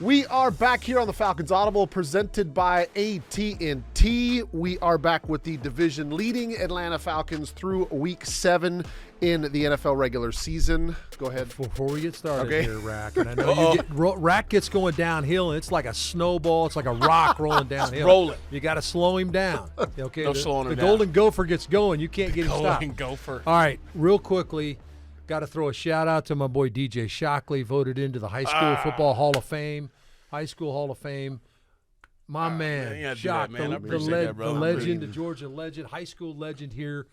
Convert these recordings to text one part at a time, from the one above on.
We are back here on the Falcons Audible, presented by AT&T. We are back with the division-leading Atlanta Falcons through Week 7 in the NFL regular season. Go ahead. Before we get started here, Rack, and I know Rack gets going downhill, and it's like a snowball. It's like a rock rolling downhill. Rolling. You got to slow him down. Okay, No slowing him the down. Golden Gopher gets going. You can't get him stopped. Golden Gopher. All right, real quickly, got to throw a shout-out to my boy DJ Shockley, voted into the High School Football Hall of Fame. High School Hall of Fame. My man, Shock, man. I the appreciate that, brother. legend, the Georgia legend, high school legend here.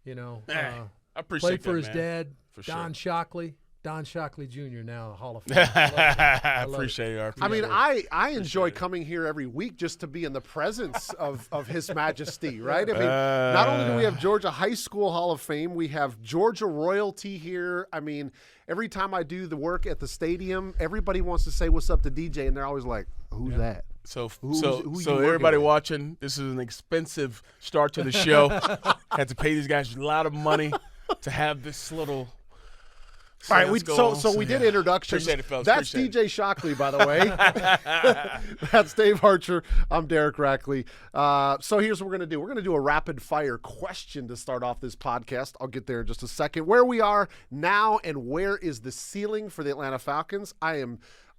You know, I appreciate played for that, his man. dad, For Don sure. Shockley. Don Shockley Jr. now Hall of Fame. I appreciate it. I mean, I enjoy coming here every week just to be in the presence of His Majesty, right? I mean, not only do we have Georgia High School Hall of Fame, we have Georgia royalty here. I mean, every time I do the work at the stadium, everybody wants to say what's up to DJ, and they're always like, who's that? So who you everybody working with? watching, this is an expensive start to the show. Had to pay these guys a lot of money to have this little. All right, we did introductions. Appreciate it, fellas. That's Appreciate DJ Shockley, by the way. That's Dave Archer. I'm Derek Rackley. So here's what we're going to do. We're going to do a rapid-fire question to start off this podcast. I'll get there in just a second. Where we are now and where is the ceiling for the Atlanta Falcons? I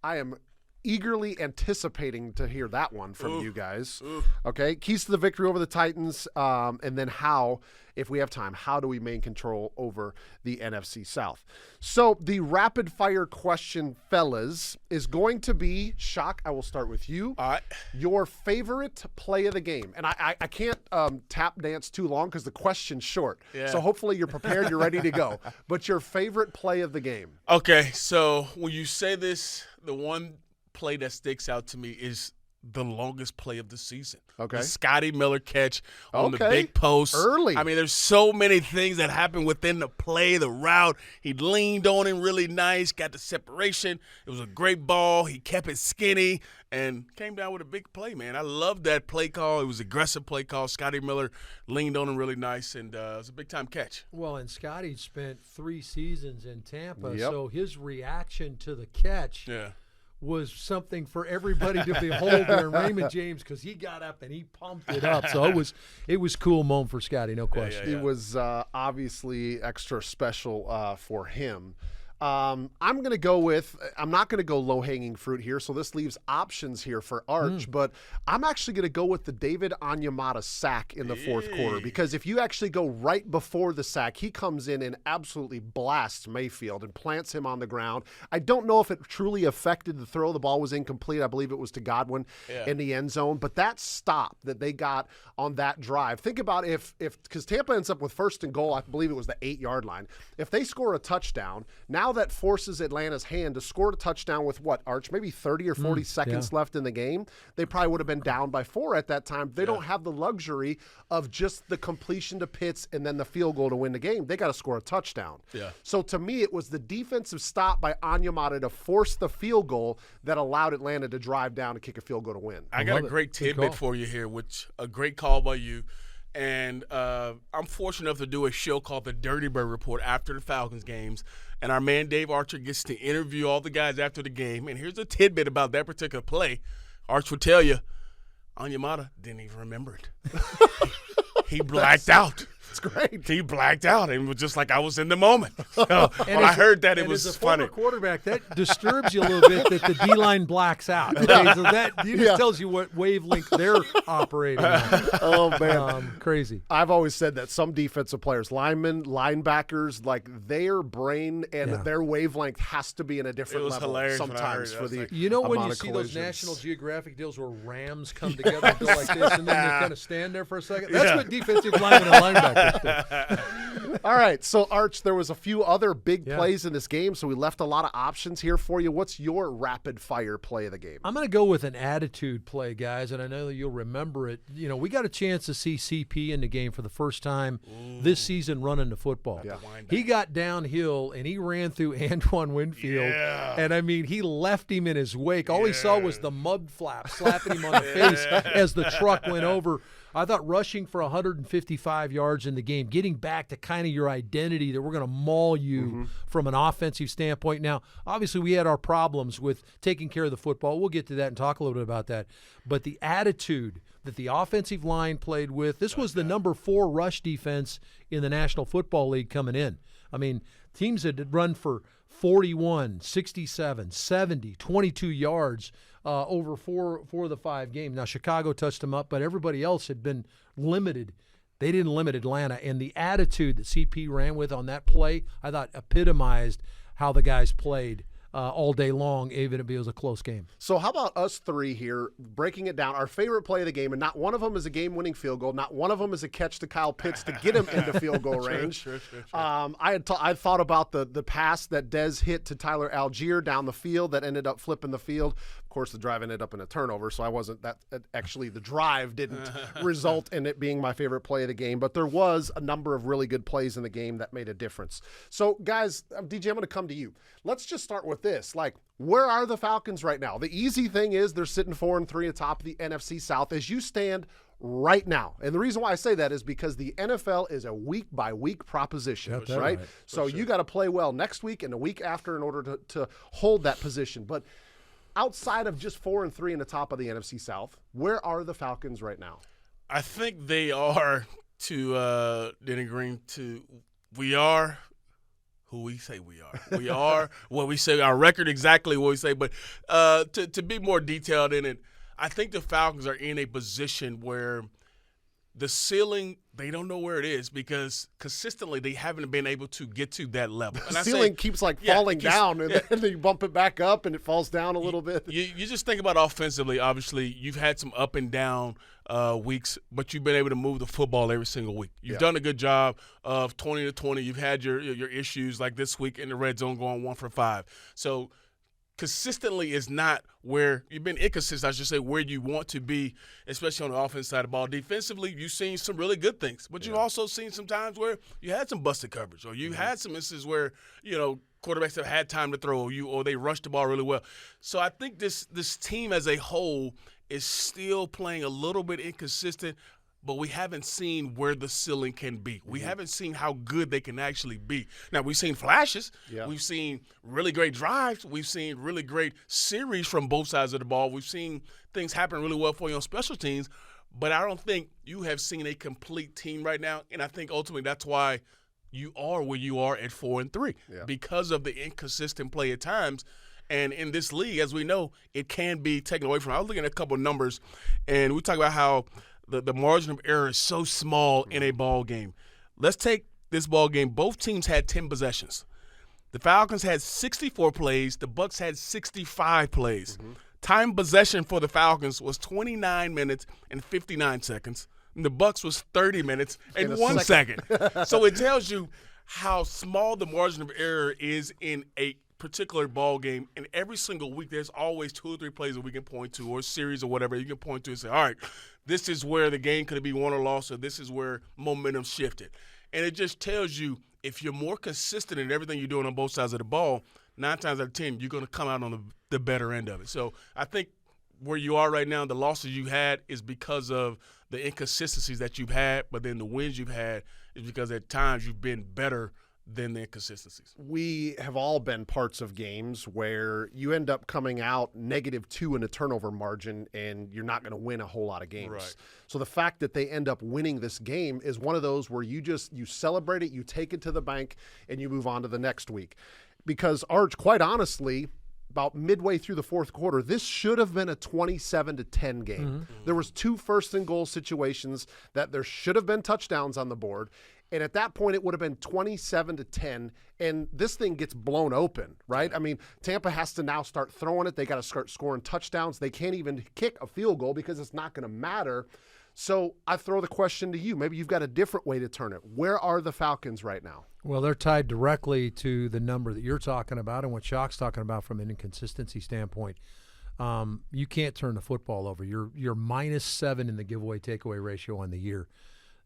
am eagerly anticipating to hear that one from you guys. Okay, keys to the victory over the Titans, and then how, if we have time, how do we maintain control over the NFC South? So the rapid fire question, fellas, is going to be, Shock, I will start with you. All right. Your favorite play of the game. And I can't tap dance too long because the question's short. Yeah. So hopefully you're prepared, you're ready to go. But your favorite play of the game. Okay, so when you say this, the one play that sticks out to me is the longest play of the season. Okay. The Scotty Miller catch on the Okay. big post. Early. I mean, there's so many things that happened within the play, the route. He leaned on him really nice, got the separation. It was a great ball. He kept it skinny and came down with a big play, man. I love that play call. It was an aggressive play call. Scotty Miller leaned on him really nice, and it was a big-time catch. Well, and Scotty spent 3 seasons in Tampa, Yep. so his reaction to the catch Yeah. was something for everybody to behold there in Raymond James, because he got up and he pumped it up. So it was cool moment for Scotty, no question. It was obviously extra special for him. I'm not going to go low-hanging fruit here, so this leaves options here for Arch, but I'm actually going to go with the David Onyemata sack in the fourth quarter, because if you actually go right before the sack, he comes in and absolutely blasts Mayfield and plants him on the ground. I don't know if it truly affected the throw. The ball was incomplete. I believe it was to Godwin in the end zone, but that stop that they got on that drive, think about because Tampa ends up with 1st and goal, I believe it was the 8-yard line. If they score a touchdown, now that forces Atlanta's hand to score a touchdown with what, Arch, maybe 30 or 40 seconds left in the game. They probably would have been down by 4 at that time. They don't have the luxury of just the completion to Pitts and then the field goal to win the game. They got to score a touchdown. Yeah. So to me, it was the defensive stop by Onyemata to force the field goal that allowed Atlanta to drive down and kick a field goal to win. I got a great tidbit for you here, which a great call by you. And I'm fortunate enough to do a show called The Dirty Bird Report after the Falcons games. And our man Dave Archer gets to interview all the guys after the game. And here's a tidbit about that particular play. Arch will tell you, Onyemata didn't even remember it. He blacked out. It's great. He blacked out and was just like, I was in the moment. So when I heard that, it was as a funny. former quarterback, that disturbs you a little bit that the D-line blacks out. Okay, so that just tells you what wavelength they're operating on. Oh, man. Crazy. I've always said that some defensive players, linemen, linebackers, like their brain and their wavelength has to be in a different It was level hilarious when I sometimes heard it. I for was the like, You know when amount you of see those collisions. National Geographic deals where rams come together and go like this, and then they kind of stand there for a second? That's what defensive linemen and linebackers do. All right, so Arch, there was a few other big plays in this game, so we left a lot of options here for you. What's your rapid-fire play of the game? I'm going to go with an attitude play, guys, and I know that you'll remember it. You know, we got a chance to see CP in the game for the first time this season running the football. Yeah. He got downhill, and he ran through Antoine Winfield, and, I mean, he left him in his wake. All he saw was the mud flap slapping him on the face as the truck went over. I thought rushing for 155 yards in the game, getting back to kind of your identity that we're going to maul you from an offensive standpoint. Now, obviously, we had our problems with taking care of the football. We'll get to that and talk a little bit about that. But the attitude that the offensive line played with, this was the number 4 rush defense in the National Football League coming in. I mean, teams that had run for 41, 67, 70, 22 yards over four of the 5 games. Now, Chicago touched them up, but everybody else had been limited. They didn't limit Atlanta. And the attitude that CP ran with on that play, I thought epitomized how the guys played all day long, even if it was a close game. So how about us 3 here, breaking it down, our favorite play of the game, and not one of them is a game-winning field goal, not one of them is a catch to Kyle Pitts to get him into field goal range. Sure. I thought about the pass that Dez hit to Tyler Algier down the field that ended up flipping the field. Of course, the drive ended up in a turnover, so I wasn't that – actually, the drive didn't result in it being my favorite play of the game, but there was a number of really good plays in the game that made a difference. So, guys, DJ, I'm going to come to you. Let's just start with this. Like, where are the Falcons right now? The easy thing is they're sitting 4-3 atop the NFC South as you stand right now. And the reason why I say that is because the NFL is a week-by-week proposition, right? Right. So you got to play well next week and the week after in order to hold that position. But outside of just 4-3 in the top of the NFC South, where are the Falcons right now? I think they are, to Denny Green, we are who we say we are. We are what we say, our record exactly what we say. But to be more detailed in it, I think the Falcons are in a position where the ceiling, they don't know where it is because consistently they haven't been able to get to that level. And the ceiling keeps falling down, and then you bump it back up and it falls down a little bit. You just think about offensively, obviously, you've had some up and down weeks, but you've been able to move the football every single week. You've done a good job of 20-20. You've had your issues like this week in the red zone going 1 for 5. So consistently is not where you've been inconsistent, I should say, where you want to be, especially on the offense side of the ball. Defensively, you've seen some really good things, but you've also seen some times where you had some busted coverage, or you had some instances where, quarterbacks have had time to throw, or they rushed the ball really well. So I think this team as a whole is still playing a little bit inconsistent, but we haven't seen where the ceiling can be. We haven't seen how good they can actually be. Now, we've seen flashes. Yeah. We've seen really great drives. We've seen really great series from both sides of the ball. We've seen things happen really well for you on special teams, but I don't think you have seen a complete team right now, and I think ultimately that's why you are where you are at 4-3 because of the inconsistent play at times. And in this league, as we know, it can be taken away from. I was looking at a couple of numbers, and we talk about how the margin of error is so small in a ball game. Let's take this ball game. Both teams had 10 possessions. The Falcons had 64 plays. The Bucs had 65 plays. Time possession for the Falcons was 29 minutes and 59 seconds. And the Bucs was 30 minutes and 1 second. So it tells you how small the margin of error is in a particular ball game, and every single week there's always 2 or 3 plays that we can point to, or a series or whatever you can point to and say, all right, this is where the game could be won or lost, or this is where momentum shifted. And it just tells you if you're more consistent in everything you're doing on both sides of the ball, 9 times out of 10 you're going to come out on the better end of it. So I think where you are right now, the losses you had is because of the inconsistencies that you've had, but then the wins you've had is because at times you've been better than the inconsistencies. We have all been parts of games where you end up coming out -2 in a turnover margin and you're not going to win a whole lot of games. Right. So the fact that they end up winning this game is one of those where you celebrate it, you take it to the bank, and you move on to the next week. Because, Arch, quite honestly, about midway through the fourth quarter, this should have been a 27-10 game. There was 2 first-and-goal situations that there should have been touchdowns on the board. And at that point, it would have been 27-10, and this thing gets blown open, right? I mean, Tampa has to now start throwing it. They got to start scoring touchdowns. They can't even kick a field goal because it's not going to matter. So I throw the question to you. Maybe you've got a different way to turn it. Where are the Falcons right now? Well, they're tied directly to the number that you're talking about and what Shock's talking about from an inconsistency standpoint. You can't turn the football over. You're -7 in the giveaway takeaway ratio on the year.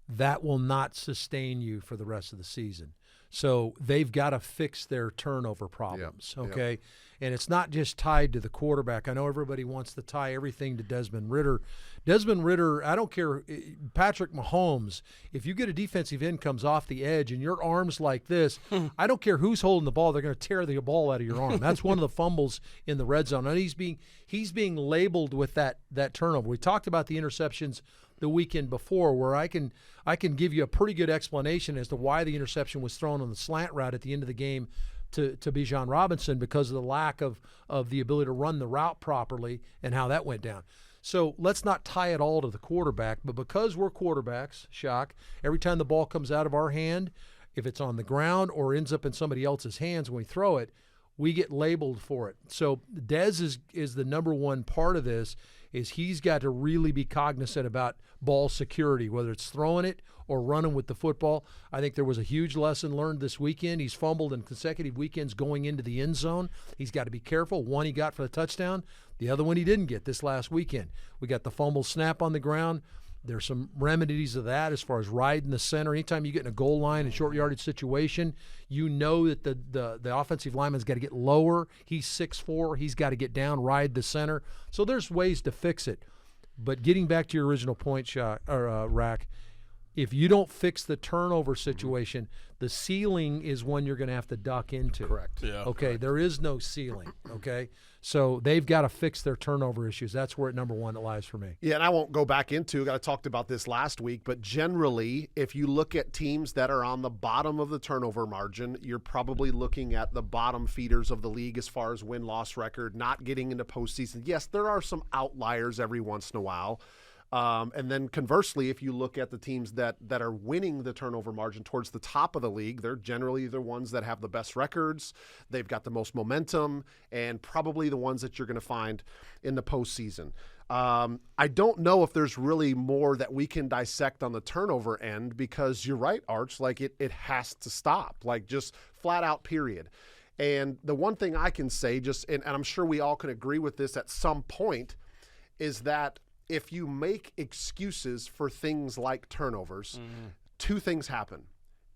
That will not sustain you for the rest of the season. So they've got to fix their turnover problems, okay? And it's not just tied to the quarterback. I know everybody wants to tie everything to Desmond Ridder. Desmond Ridder, I don't care, Patrick Mahomes, if you get a defensive end comes off the edge and your arm's like this, I don't care who's holding the ball, they're going to tear the ball out of your arm. That's one of the fumbles in the red zone. And he's being labeled with that turnover. We talked about the interceptions the weekend before, where I can give you a pretty good explanation as to why the interception was thrown on the slant route at the end of the game to Bijan Robinson, because of the lack of the ability to run the route properly and how that went down. So let's not tie it all to the quarterback, but because we're quarterbacks, Shock, every time the ball comes out of our hand, if it's on the ground or ends up in somebody else's hands when we throw it, we get labeled for it. So Dez is the number one part of this, is he's got to really be cognizant about ball security, whether it's throwing it or running with the football. I think there was a huge lesson learned this weekend. He's fumbled in consecutive weekends going into the end zone. He's got to be careful. One he got for the touchdown. The other one he didn't get this last weekend. We got the fumble snap on the ground. There's some remedies of that as far as riding the center. Anytime you get in a goal line and short yardage situation, you know that the offensive lineman's got to get lower. He's 6'4". He's got to get down, ride the center. So there's ways to fix it. But getting back to your original point, Rack, if you don't fix the turnover situation, the ceiling is one you're going to have to duck into. Correct. Yeah. Okay, correct. There is no ceiling, okay? So they've got to fix their turnover issues. That's where number one it lies for me. Yeah, and I won't go back into, I talked about this last week, but generally, if you look at teams that are on the bottom of the turnover margin, you're probably looking at the bottom feeders of the league as far as win-loss record, not getting into postseason. Yes, there are some outliers every once in a while. And then conversely, if you look at the teams that are winning the turnover margin towards the top of the league, they're generally the ones that have the best records. They've got the most momentum, and probably the ones that you're going to find in the postseason. I don't know if there's really more that we can dissect on the turnover end, because you're right, Arch, like it has to stop, like just flat out, period. And the one thing I can say, and I'm sure we all can agree with this at some point, is that if you make excuses for things like turnovers, two things happen.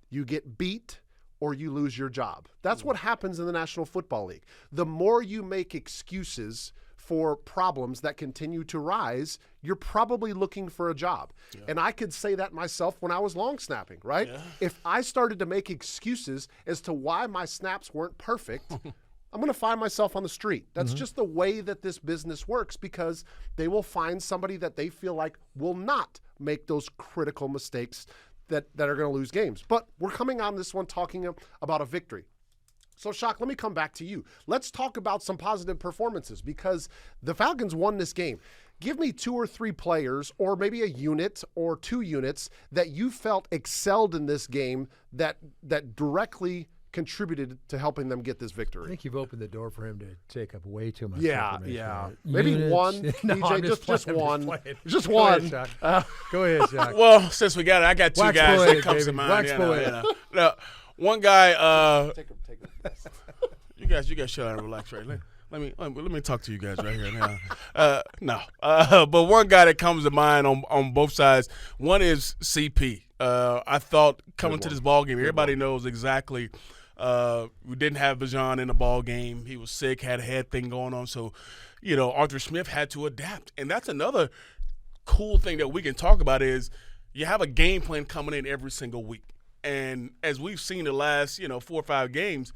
You get beat or you lose your job. That's what happens in the National Football League. The more you make excuses for problems that continue to rise, you're probably looking for a job. Yeah. And I could say that myself when I was long snapping, right? Yeah. If I started to make excuses as to why my snaps weren't perfect, I'm going to find myself on the street. That's just the way that this business works, because they will find somebody that they feel like will not make those critical mistakes that are going to lose games. But we're coming on this one talking about a victory. So, Shock, let me come back to you. Let's talk about some positive performances, because the Falcons won this game. Give me 2 or 3 players, or maybe a unit or 2 units that you felt excelled in this game that directly contributed to helping them get this victory. I think you've opened the door for him to take up way too much information. Yeah. Maybe Units. one, No, DJ, just one. Just Go one. ahead, Shock. Go ahead, Shock. Well, since we got it, I got 2 Wax guys poetic, that comes baby. to mind. Wax poetic. No, one guy. Take him. You guys, shut up and relax, right? Let me talk to you guys right here now. But one guy that comes to mind on both sides. One is CP. I thought coming to this ball game, everybody knows exactly. We didn't have Bijan in the ball game. He was sick, had a head thing going on. So, Arthur Smith had to adapt. And that's another cool thing that we can talk about is you have a game plan coming in every single week. And as we've seen the last, 4 or 5 games,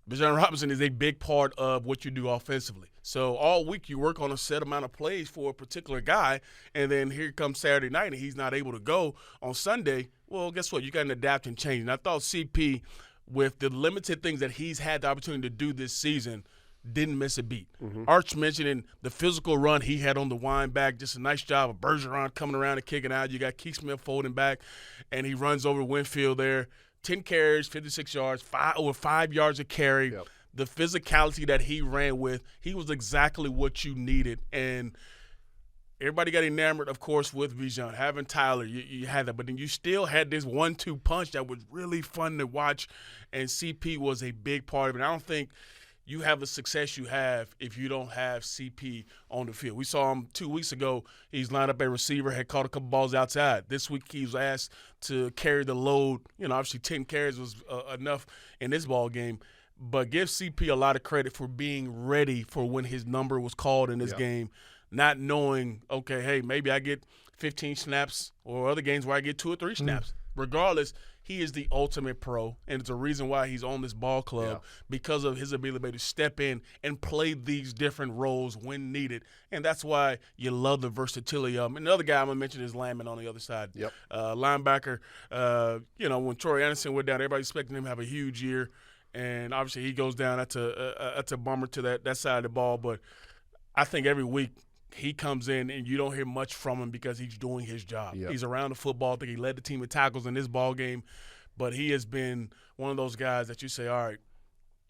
Bijan Robinson is a big part of what you do offensively. So all week you work on a set amount of plays for a particular guy, and then here comes Saturday night and he's not able to go on Sunday. Well, guess what? You got to adapt and change. And I thought CP, with the limited things that he's had the opportunity to do this season, didn't miss a beat. Arch mentioning the physical run he had on the wind back, just a nice job of Bergeron coming around and kicking out. You got Keith Smith folding back, and he runs over Winfield there. 10 carries, 56 yards, over 5 yards a carry. Yep. The physicality that he ran with, he was exactly what you needed. And everybody got enamored, of course, with Bijan. Having Tyler, you had that. But then you still had this 1-2 punch that was really fun to watch, and CP was a big part of it. I don't think you have the success you have if you don't have CP on the field. We saw him 2 weeks ago. He's lined up a receiver, had caught a couple balls outside. This week he was asked to carry the load. Obviously 10 carries was enough in this ball game. But give CP a lot of credit for being ready for when his number was called in this game, not knowing, okay, hey, maybe I get 15 snaps or other games where I get 2 or 3 snaps. Regardless, he is the ultimate pro, and it's a reason why he's on this ball club because of his ability to step in and play these different roles when needed. And that's why you love the versatility of him. And another guy I'm going to mention is Landman on the other side. Linebacker, when Troy Anderson went down, everybody expecting him to have a huge year. And obviously he goes down. That's a bummer to that side of the ball. But I think every week he comes in and you don't hear much from him because he's doing his job. He's around the football. I think he led the team in tackles in this ball game. But he has been one of those guys that you say, all right,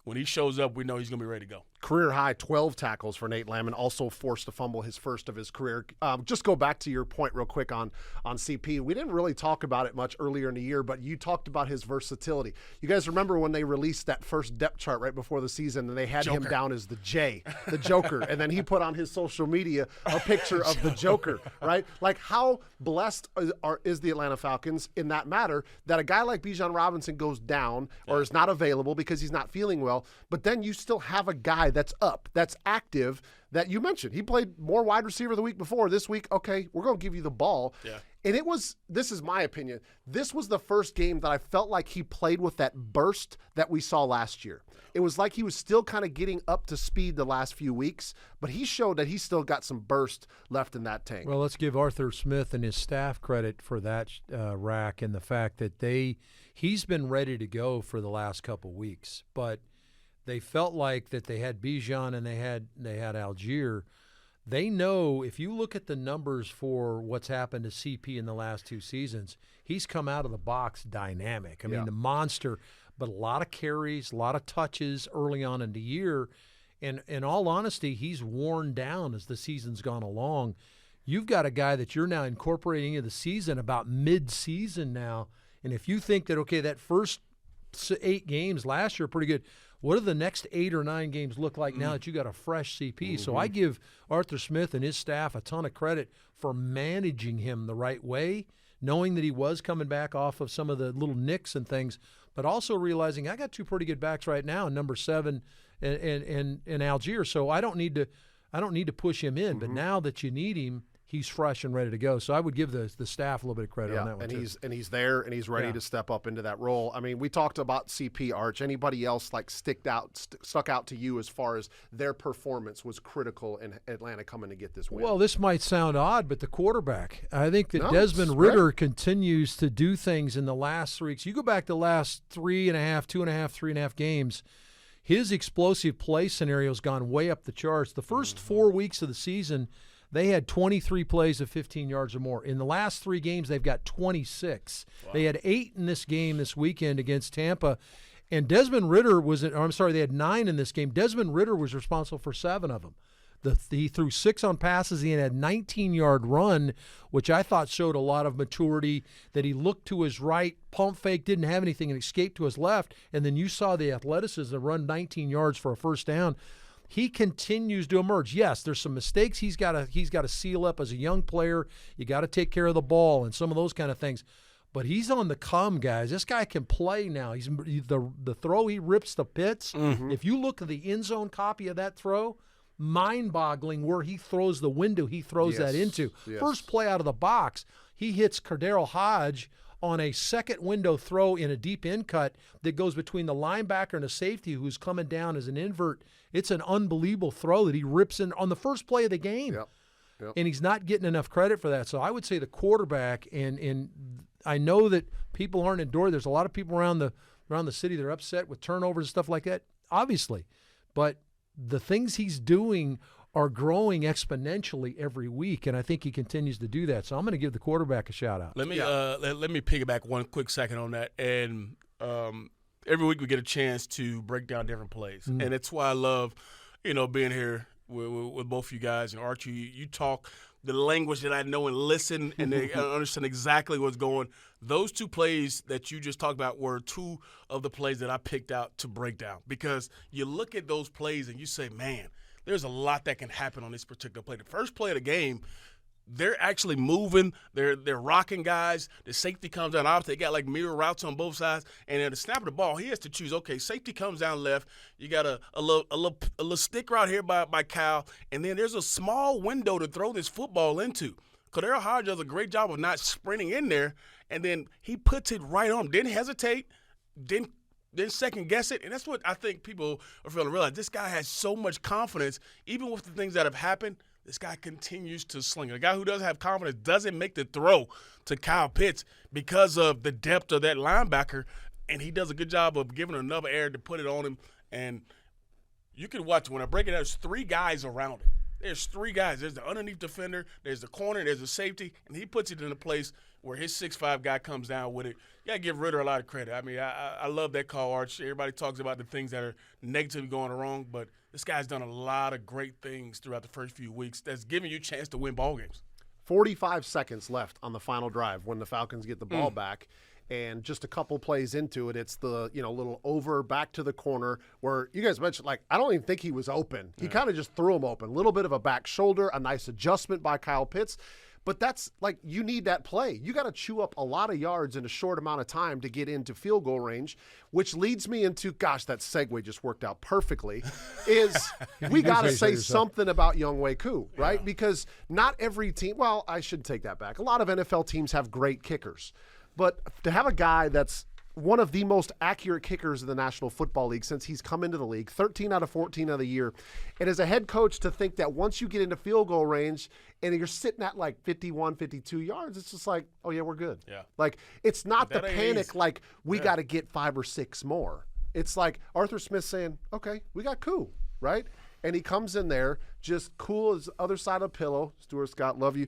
when he shows up, we know he's going to be ready to go. Career high 12 tackles for Nate Landman, also forced to fumble his first of his career. Just go back to your point real quick on CP. We didn't really talk about it much earlier in the year, but you talked about his versatility. You guys remember when they released that first depth chart right before the season, and they had him down as the J, the Joker, and then he put on his social media a picture of the Joker, right? Like, how blessed is the Atlanta Falcons in that matter that a guy like Bijan Robinson goes down or is not available because he's not feeling well, but then you still have a guy that's up, that's active, that you mentioned. He played more wide receiver the week before. This week, okay, we're going to give you the ball. And this is my opinion, this was the first game that I felt like he played with that burst that we saw last year. It was like he was still kind of getting up to speed the last few weeks, but he showed that he's still got some burst left in that tank. Well, let's give Arthur Smith and his staff credit for that rack and the fact that he's been ready to go for the last couple weeks, but they felt like that they had Bijan and they had Algier. They know if you look at the numbers for what's happened to CP in the last 2 seasons, he's come out of the box dynamic. I mean, the monster, but a lot of carries, a lot of touches early on in the year. And in all honesty, he's worn down as the season's gone along. You've got a guy that you're now incorporating into the season about mid-season now. And if you think that, okay, that first 8 games last year are pretty good, what do the next 8 or 9 games look like now that you got a fresh CP? So I give Arthur Smith and his staff a ton of credit for managing him the right way, knowing that he was coming back off of some of the little nicks and things, but also realizing I got 2 pretty good backs right now, number 7 and Algier. So I don't need to push him in. But now that you need him, he's fresh and ready to go. So I would give the staff a little bit of credit on that one, and he's there and he's ready to step up into that role. I mean, we talked about CP, Arch. Anybody else like stuck out to you as far as their performance was critical in Atlanta coming to get this win? Well, this might sound odd, but the quarterback. I think that Desmond Ridder continues to do things in the last 3 weeks. You go back to the last 3.5 games, his explosive play scenario has gone way up the charts. The first 4 weeks of the season, they had 23 plays of 15 yards or more. In the last 3 games, they've got 26. Wow. They had 8 in this game this weekend against Tampa. And Desmond Ridder they had 9 in this game. Desmond Ridder was responsible for 7 of them. He threw 6 on passes. He had a 19-yard run, which I thought showed a lot of maturity, that he looked to his right, pump fake, didn't have anything, and escaped to his left. And then you saw the athleticism to run 19 yards for a first down. He continues to emerge. Yes, there's some mistakes he's got to seal up as a young player. You got to take care of the ball and some of those kind of things. But he's on the come, guys. This guy can play now. He's the throw he rips the pits. If you look at the end zone copy of that throw, mind-boggling where he throws the window he throws that into. First play out of the box, he hits Cardero Hodge on a second window throw in a deep in cut that goes between the linebacker and a safety who's coming down as an invert. It's an unbelievable throw that he rips in on the first play of the game. And he's not getting enough credit for that. So I would say the quarterback, and I know that people aren't endured. There's a lot of people around the city that are upset with turnovers and stuff like that, obviously. But the things he's doing are growing exponentially every week, and I think he continues to do that. So I'm going to give the quarterback a shout-out. Let me piggyback one quick second on that. And every week we get a chance to break down different plays. And it's why I love, being here with both you guys. And Archie, you talk the language that I know and listen and they understand exactly what's going. Those two plays that you just talked about were two of the plays that I picked out to break down, because you look at those plays and you say, man, there's a lot that can happen on this particular play. The first play of the game, they're actually moving. They're rocking guys. The safety comes down opposite. They got like mirror routes on both sides. And at the snap of the ball, he has to choose. Okay, safety comes down left. You got a little stick route here by Kyle. And then there's a small window to throw this football into. Cordero Hodge does a great job of not sprinting in there. And then he puts it right on. Didn't hesitate. Didn't second guess it. And that's what I think people are failing to realize. This guy has so much confidence, even with the things that have happened. This guy continues to sling it. A guy who doesn't have confidence doesn't make the throw to Kyle Pitts because of the depth of that linebacker, and he does a good job of giving another air to put it on him. And you can watch when I break it down, there's three guys around it. There's three guys. There's the underneath defender, there's the corner, there's the safety, and he puts it in a place where his 6'5" guy comes down with it. You got to give Ritter a lot of credit. I mean, I love that call, Arch. Everybody talks about the things that are negatively going wrong, but this guy's done a lot of great things throughout the first few weeks that's giving you a chance to win ball games. 45 seconds left on the final drive when the Falcons get the ball back. And just a couple plays into it, it's the little over back to the corner where you guys mentioned, like, I don't even think he was open. He kind of just threw him open. A little bit of a back shoulder, a nice adjustment by Kyle Pitts. But that's like, you need that play. You got to chew up a lot of yards in a short amount of time to get into field goal range, which leads me into, gosh, that segue just worked out perfectly, is we got to say something about Younghoe Koo, right? Yeah. Because not every team, well, I should take that back. A lot of NFL teams have great kickers. But to have a guy that's one of the most accurate kickers in the National Football League since he's come into the league, 13 out of 14 of the year, and as a head coach to think that once you get into field goal range and you're sitting at like 51, 52 yards, it's just like, oh, yeah, we're good. Yeah. Like, it's not the panic like we got to get 5 or 6 more. It's like Arthur Smith saying, okay, we got Koo, right? And he comes in there, just cool as the other side of the pillow. Stuart Scott, love you.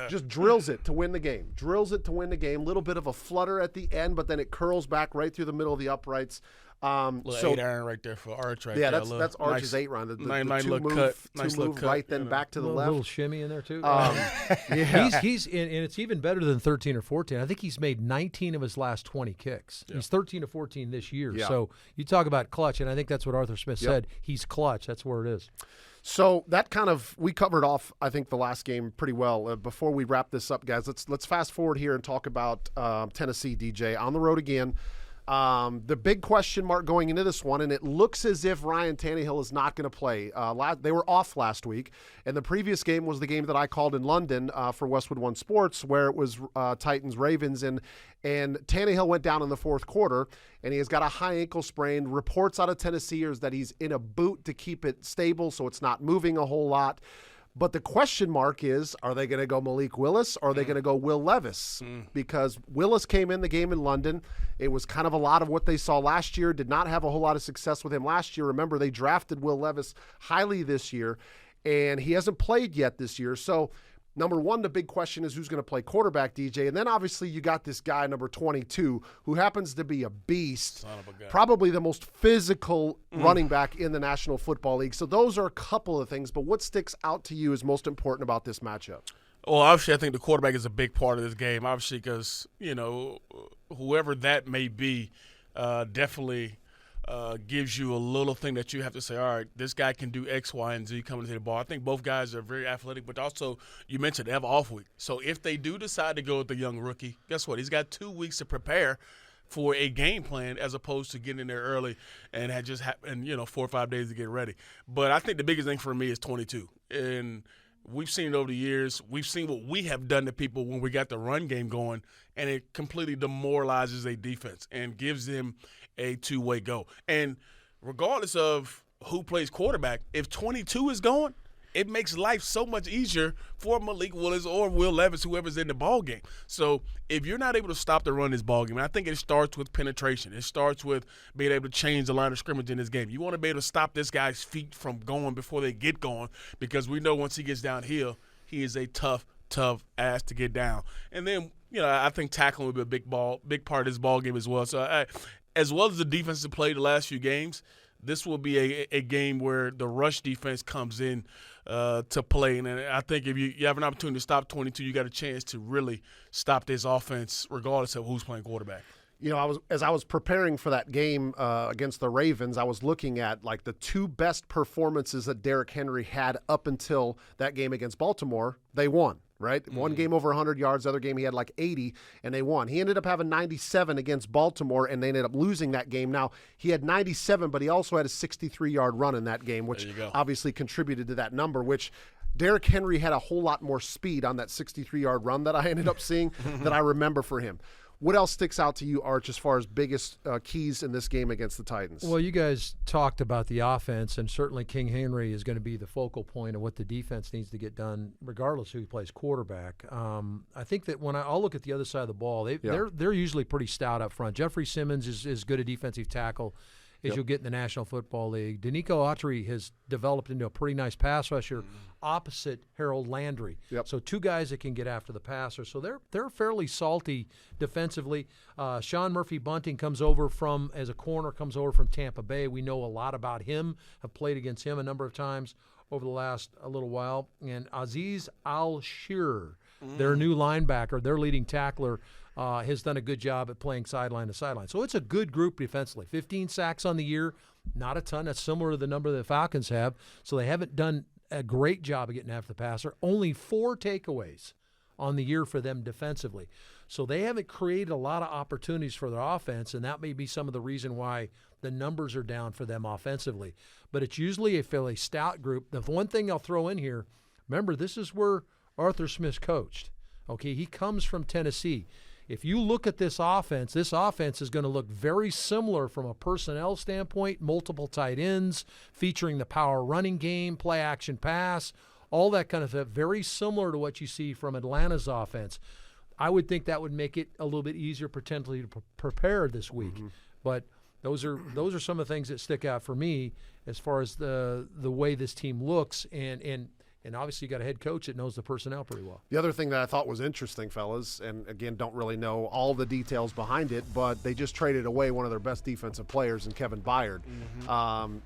Just drills it to win the game. Drills it to win the game. Little bit of a flutter at the end, but then it curls back right through the middle of the uprights. Little 8 iron right there for Arch right there. Yeah, that's Arch's 8 round. The nice two little move, cut. two Nice move little right, cut, then back to the left. A little shimmy in there, too. Yeah. He's and it's even better than 13 or 14. I think he's made 19 of his last 20 kicks. Yeah. He's 13 to 14 this year. Yeah. So you talk about clutch, and I think that's what Arthur Smith said. He's clutch. That's where it is. So that kind of, we covered off, I think, the last game pretty well. Before we wrap this up, guys, let's fast forward here and talk about Tennessee, DJ, on the road again. The big question mark going into this one, and it looks as if Ryan Tannehill is not going to play. They were off last week, and the previous game was the game that I called in London for Westwood One Sports, where it was Titans-Ravens, and Tannehill went down in the fourth quarter, and he has got a high ankle sprain. Reports out of Tennessee is that he's in a boot to keep it stable so it's not moving a whole lot. But the question mark is, are they going to go Malik Willis or are they going to go Will Levis? Because Willis came in the game in London. It was kind of a lot of what they saw last year. Did not have a whole lot of success with him last year. Remember, they drafted Will Levis highly this year, and he hasn't played yet this year. So, number one, the big question is who's going to play quarterback, DJ. And then, obviously, you got this guy, number 22, who happens to be a beast. Son of a gun. Probably the most physical running back in the National Football League. So those are a couple of things. But what sticks out to you as most important about this matchup? Well, obviously, I think the quarterback is a big part of this game, obviously, because, whoever that may be definitely gives you a little thing that you have to say, all right, this guy can do X, Y, and Z coming to the ball. I think both guys are very athletic, but also you mentioned they have an off week. So if they do decide to go with the young rookie, guess what? He's got 2 weeks to prepare for a game plan as opposed to getting in there early and had just 4 or 5 days to get ready. But I think the biggest thing for me is 22. And we've seen it over the years. We've seen what we have done to people when we got the run game going, and it completely demoralizes a defense and gives them a two-way go. And regardless of who plays quarterback, if 22 is going, it makes life so much easier for Malik Willis or Will Levis, whoever's in the ball game. So if you're not able to stop the run this ball game, and I think it starts with penetration. It starts with being able to change the line of scrimmage in this game. You want to be able to stop this guy's feet from going before they get going, because we know once he gets downhill, he is a tough ass to get down. And then, I think tackling will be a big part of this ball game as well. So as well as the defense has played the last few games, this will be a game where the rush defense comes in to play. And I think if you have an opportunity to stop 22, you got a chance to really stop this offense regardless of who's playing quarterback. You know, as I was preparing for that game against the Ravens, I was looking at like the two best performances that Derrick Henry had up until that game against Baltimore. They won, right? One game over 100 yards, the other game he had like 80, and they won. He ended up having 97 against Baltimore, and they ended up losing that game. Now, he had 97, but he also had a 63-yard run in that game, which obviously contributed to that number, which Derrick Henry had a whole lot more speed on that 63-yard run that I ended up seeing that I remember for him. What else sticks out to you, Arch, as far as biggest keys in this game against the Titans? Well, you guys talked about the offense, and certainly King Henry is going to be the focal point of what the defense needs to get done, regardless who plays quarterback. I think that when I'll look at the other side of the ball, they're usually pretty stout up front. Jeffrey Simmons is good a defensive tackle as you'll get in the National Football League. Danico Autry has developed into a pretty nice pass rusher opposite Harold Landry. So two guys that can get after the passer. So they're fairly salty defensively. Sean Murphy-Bunting comes over as a corner, comes over from Tampa Bay. We know a lot about him, have played against him a number of times over the last a little while. And Aziz Al-Shir, their new linebacker, their leading tackler, has done a good job at playing sideline to sideline. So it's a good group defensively. 15 sacks on the year, not a ton. That's similar to the number the Falcons have. So they haven't done a great job of getting after the passer. Only 4 takeaways on the year for them defensively. So they haven't created a lot of opportunities for their offense, and that may be some of the reason why the numbers are down for them offensively. But it's usually a fairly stout group. The one thing I'll throw in here, remember, this is where Arthur Smith coached. Okay, he comes from Tennessee. If you look at this offense is going to look very similar from a personnel standpoint, multiple tight ends, featuring the power running game, play action pass, all that kind of stuff, very similar to what you see from Atlanta's offense. I would think that would make it a little bit easier potentially to prepare this week. But those are some of the things that stick out for me as far as the way this team looks, and obviously you got a head coach that knows the personnel pretty well. The other thing that I thought was interesting, fellas, and again, don't really know all the details behind it, but they just traded away one of their best defensive players in Kevin Byard.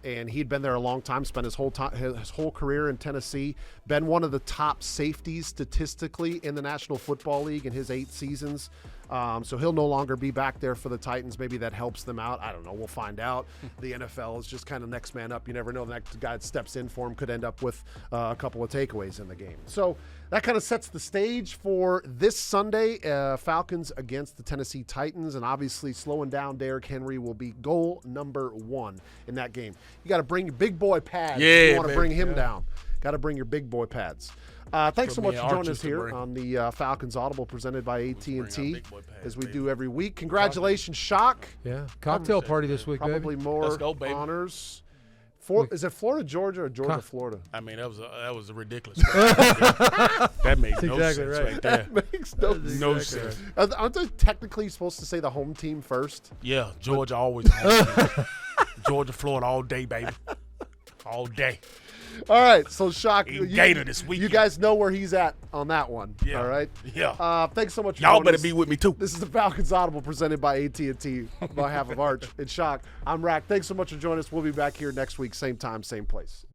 And he'd been there a long time, spent his whole career in Tennessee, been one of the top safeties statistically in the National Football League in his 8 seasons. So he'll no longer be back there for the Titans. Maybe that helps them out. I don't know. We'll find out. The NFL is just kind of next man up. You never know. The next guy that steps in for him could end up with a couple of takeaways in the game. So that kind of sets the stage for this Sunday, Falcons against the Tennessee Titans. And obviously slowing down Derrick Henry will be goal number 1 in that game. You got to bring your big boy pads if you want to bring him down. Got to bring your big boy pads. Thanks so much for joining us here on the Falcons Audible presented by AT&T, as we do every week. Congratulations, Shock. Yeah, cocktail party this week, Probably baby. more honors. Is it Florida, Georgia, or Georgia, Florida? I mean, that was a ridiculous. That made no sense right there. That makes no sense. Aren't they technically supposed to say the home team first? Yeah, Georgia always home team. Georgia, Florida all day, baby. All day. All right, so Shock, Gator this week. You guys know where he's at on that one. Yeah. All right. Yeah. Thanks so much. Y'all better be with me too. This is the Falcons Audible presented by AT&T on behalf of Arch and Shock. I'm Rack. Thanks so much for joining us. We'll be back here next week, same time, same place.